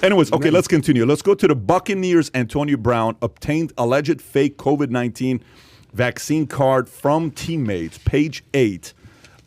Anyways, okay, let's continue. Let's go to the Buccaneers. Antonio Brown obtained alleged fake COVID-19 vaccine card from teammates. Page 8.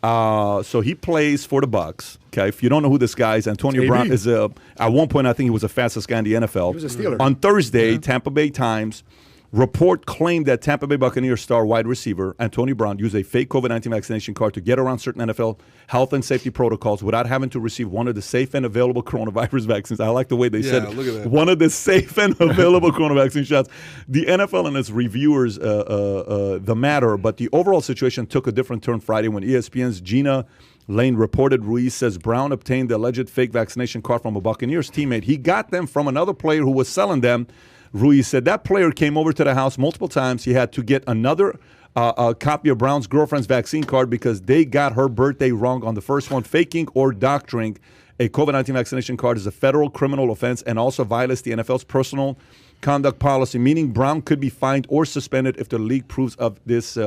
So he plays for the Bucs. Okay, if you don't know who this guy is, Antonio Brown is at one point I think he was the fastest guy in the NFL. He was a Steeler. On Thursday, Tampa Bay Times report claimed that Tampa Bay Buccaneers star wide receiver Antonio Brown used a fake COVID-19 vaccination card to get around certain NFL health and safety protocols without having to receive one of the safe and available coronavirus vaccines. I like the way they said look at that. one of the safe and available coronavirus vaccine shots. The NFL and its reviewers the matter, but the overall situation took a different turn Friday when ESPN's Gina Lane reported Ruiz says Brown obtained the alleged fake vaccination card from a Buccaneers teammate. He got them from another player who was selling them. Ruiz said that player came over to the house multiple times. He had to get another copy of Brown's girlfriend's vaccine card because they got her birthday wrong on the first one. Faking or doctoring a COVID-19 vaccination card is a federal criminal offense and also violates the NFL's personal conduct policy, meaning Brown could be fined or suspended if the league proves of this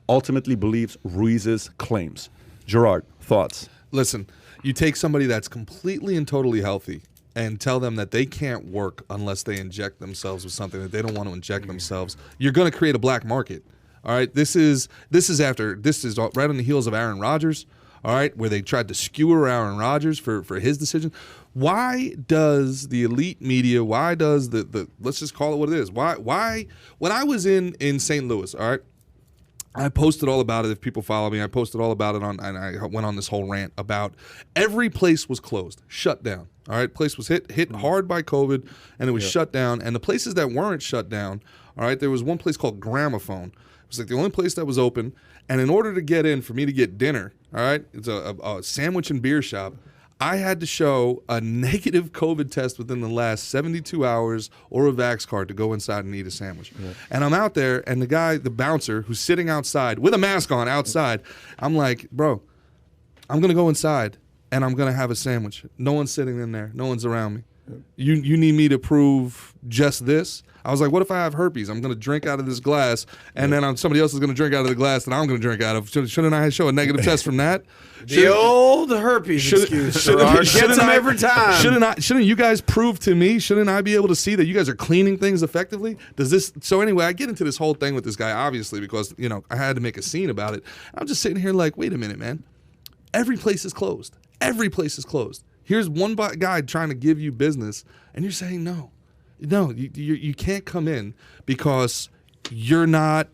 ultimately believes Ruiz's claims. Gerard, thoughts? Listen, you take somebody that's completely and totally healthy and tell them that they can't work unless they inject themselves with something that they don't want to inject themselves, you're going to create a black market. All right, this is right on the heels of Aaron Rodgers. All right, where they tried to skewer Aaron Rodgers for his decision. Why does the elite media? Why does the let's just call it what it is? Why when I was in St. Louis, all right, I posted all about it. If people follow me, I posted all about it and I went on this whole rant about every place was closed, shut down. All right, place was hit hard by COVID, and it was shut down. And the places that weren't shut down, all right, there was one place called Gramophone. It was like the only place that was open. And in order to get in, for me to get dinner, all right, it's a sandwich and beer shop, I had to show a negative COVID test within the last 72 hours or a Vax card to go inside and eat a sandwich. Yeah. And I'm out there, and the bouncer, who's sitting outside with a mask on outside, I'm like, bro, I'm going to go inside, and I'm going to have a sandwich. No one's sitting in there. No one's around me. You need me to prove just this? I was like, what if I have herpes? I'm going to drink out of this glass, and then somebody else is going to drink out of the glass that I'm going to drink out of. Shouldn't I show a negative test from that? The old herpes excuse. Gets them every time. Shouldn't you guys prove to me? Shouldn't I be able to see that you guys are cleaning things effectively? So anyway, I get into this whole thing with this guy, obviously, because I had to make a scene about it. I'm just sitting here like, wait a minute, man. Every place is closed. Every place is closed. Here's one guy trying to give you business, and you're saying no. No, you can't come in because you're not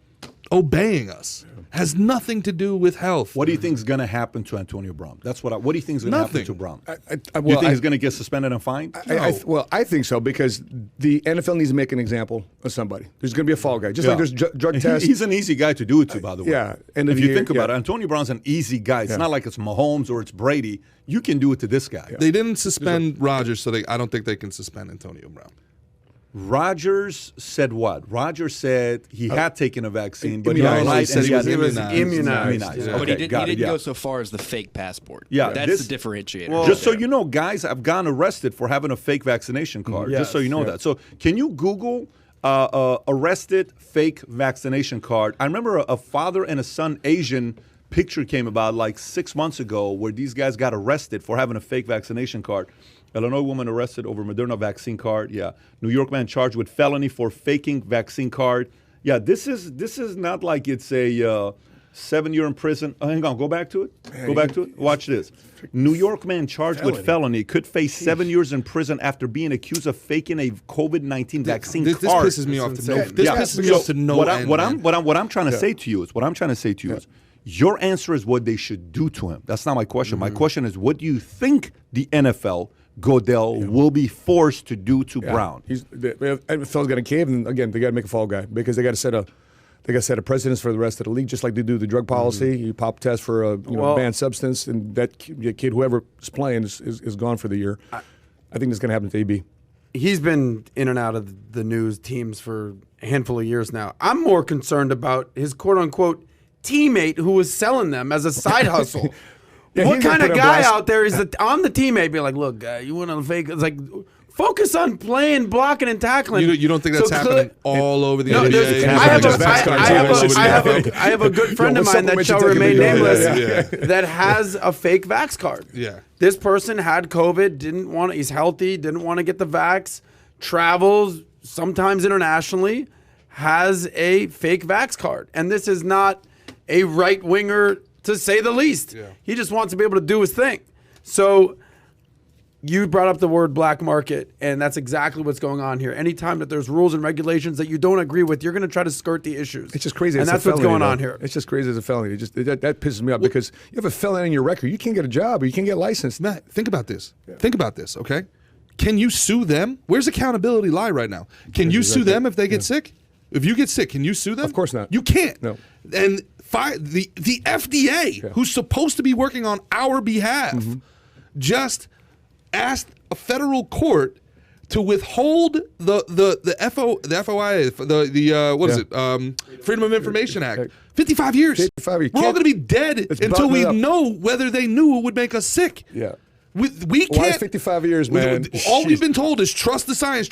obeying us. Has nothing to do with health. What do you think is going to happen to Antonio Brown? What do you think is going to happen to Brown? You think he's going to get suspended and fined? I think so, because the NFL needs to make an example of somebody. There's going to be a fall guy, just like there's drug tests. He's an easy guy to do it to, by the way. Yeah, if you think about it, Antonio Brown's an easy guy. It's not like it's Mahomes or it's Brady. You can do it to this guy. Yeah. They didn't suspend Rodgers, so I don't think they can suspend Antonio Brown. Rodgers said what? Rodgers said he had taken a vaccine, but he said he was immunized. Yeah. But he didn't go so far as the fake passport. Yeah, that's the differentiator. Well, just so you know, guys have gone arrested for having a fake vaccination card. Yes, just so you know that. So can you Google arrested fake vaccination card? I remember a father and a son Asian picture came about like 6 months ago where these guys got arrested for having a fake vaccination card. Illinois woman arrested over Moderna vaccine card. Yeah. New York man charged with felony for faking vaccine card. Yeah, this is not like it's a 7-year in prison. Oh, hang on, go back to it. Watch this. New York man charged with felony could face 7 years in prison after being accused of faking a COVID-19 vaccine card. This pisses me off to no. This pisses me off to no end. What I'm trying to say to you is, your answer is what they should do to him. That's not my question. My question is, what do you think the NFL Goodell will be forced to do to Brown? The NFL's got to cave, and again, they got to make a fall guy because they got to set a precedence for the rest of the league, just like they do the drug policy. You pop test for a banned substance, and that kid, whoever is playing, is gone for the year. I think that's going to happen to AB. He's been in and out of the news teams for a handful of years now. I'm more concerned about his quote-unquote teammate who was selling them as a side hustle. What kind of guy out there is on the teammate be like, look, you went on a fake? It's like, Focus on playing, blocking, and tackling. You don't think that's happening all over the No, NBA? I have a good friend of mine that shall remain nameless that has a fake vax card. Yeah. This person had COVID, he's healthy, didn't want to get the vax, travels sometimes internationally, has a fake vax card. And this is not a right winger, to say the least. Yeah. He just wants to be able to do his thing. So you brought up the word black market, and that's exactly what's going on here. Anytime that there's rules and regulations that you don't agree with, you're going to try to skirt the issues. It's just crazy. And that's what's going on here. It's just crazy as a felony. That pisses me off because you have a felony on your record. You can't get a job or you can't get licensed. Matt, think about this. Yeah. Think about this, okay? Can you sue them? Where's accountability lie right now? Can you sue them if they get sick? If you get sick, can you sue them? Of course not. You can't. No. And the FDA, who's supposed to be working on our behalf, just asked a federal court to withhold the FOIA, Freedom of Information Act. 55 years. 55 years. We're all going to be dead until we know whether they knew it would make us sick. Yeah. We can't. Why 55 years, man? All we've been told is trust the science,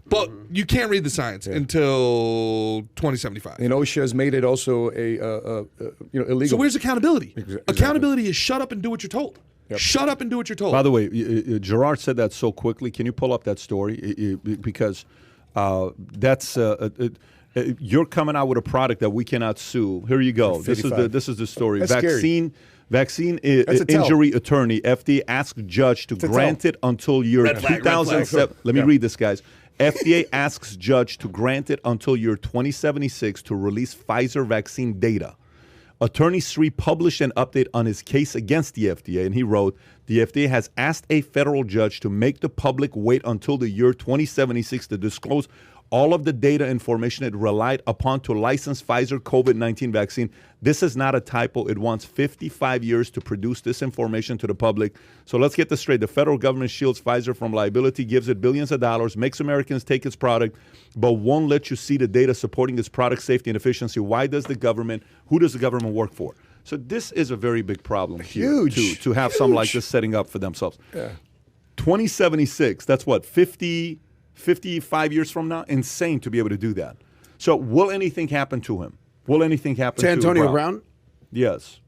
but you can't read the science until 2075. And OSHA has made it also illegal. So where's accountability? Accountability is shut up and do what you're told. Yep. Shut up and do what you're told. By the way, Gerard said that so quickly. Can you pull up that story? Because that's you're coming out with a product that we cannot sue. Here you go. This is the story. That's scary. Vaccine injury attorney, FDA asks judge to grant it until year 2007. Let me read this, guys. FDA asks judge to grant it until year 2076 to release Pfizer vaccine data. Attorney Sri published an update on his case against the FDA, and he wrote, the FDA has asked a federal judge to make the public wait until the year 2076 to disclose all of the data information it relied upon to license Pfizer COVID-19 vaccine. This is not a typo. It wants 55 years to produce this information to the public. So let's get this straight. The federal government shields Pfizer from liability, gives it billions of dollars, makes Americans take its product, but won't let you see the data supporting its product safety and efficiency. Why does the government, who does the government work for? So this is a very big problem here to have something like this setting up for themselves. Yeah. 2076, that's what, 55 years from now? Insane to be able to do that. So will anything happen to him? Will anything happen to Antonio Brown? Yes.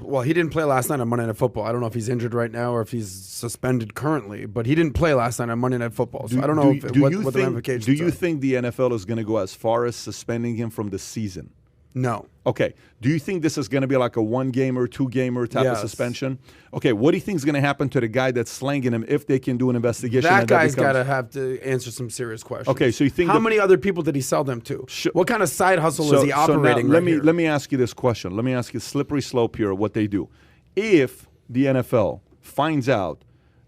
Well, he didn't play last night on Monday Night Football. I don't know if he's injured right now or if he's suspended currently, but he didn't play last night on Monday Night Football. So I don't know what the ramifications are. Do you think the NFL is going to go as far as suspending him from the season? No. Okay. Do you think this is going to be like a one-gamer, two-gamer type of suspension? Okay. What do you think is going to happen to the guy that's slanging him if they can do an investigation? That guy's got to have to answer some serious questions. Okay. So you think how many other people did he sell them to? What kind of side hustle is he operating? Let me ask you this question. Let me ask you slippery slope here. What they do? If the NFL finds out,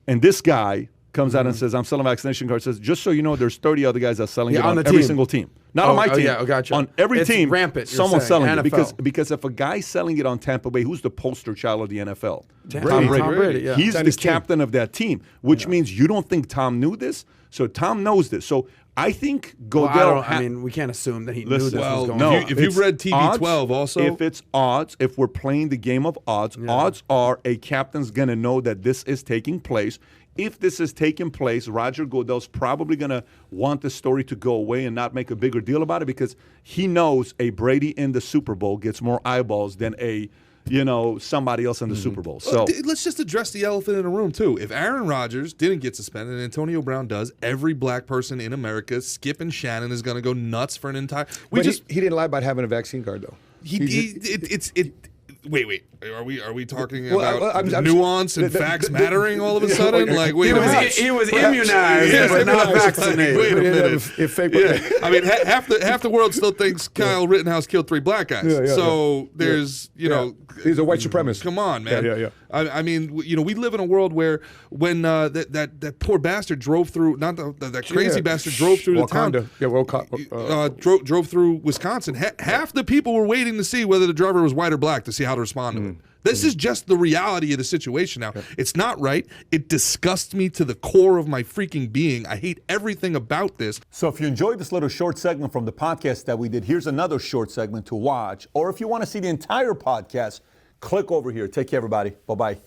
and this guy comes out and says, "I'm selling vaccination cards," says, "Just so you know, there's 30 other guys that are selling it on every single team." Not on my team. Yeah, gotcha. On every team, rampant, someone's selling it. NFL. Because if a guy's selling it on Tampa Bay, who's the poster child of the NFL? Tom Brady. Yeah. He's the captain of that team, which means you don't think Tom knew this. So Tom knows this. So I think Goodell. I mean, we can't assume that he knew this was going on. If you've read TB12 also. If it's odds, if we're playing the game of odds, odds are a captain's going to know that this is taking place. If this is taking place, Roger Goodell's probably going to want the story to go away and not make a bigger deal about it because he knows a Brady in the Super Bowl gets more eyeballs than somebody else in the Super Bowl. So let's just address the elephant in the room too. If Aaron Rodgers didn't get suspended and Antonio Brown does, every black person in America, Skip and Shannon, is going to go nuts for an entire. He didn't lie about having a vaccine card though. Wait. Are we talking about nuance and facts mattering all of a sudden? Like, wait, he was immunized, but not vaccinated. Wait a minute. I mean, half the world still thinks Kyle Rittenhouse killed 3 black guys. There's he's a white supremacist. Come on, man. Yeah. I mean, we live in a world where when that poor bastard drove through, not that crazy bastard drove through Wakanda. the town. Drove through Wisconsin. Half the people were waiting to see whether the driver was white or black to see how to respond to it. This is just the reality of the situation now. It's not right. It disgusts me to the core of my freaking being. I hate everything about this. So if you enjoyed this little short segment from the podcast that we did, here's another short segment to watch. Or if you want to see the entire podcast, click over here. Take care, everybody. Bye-bye.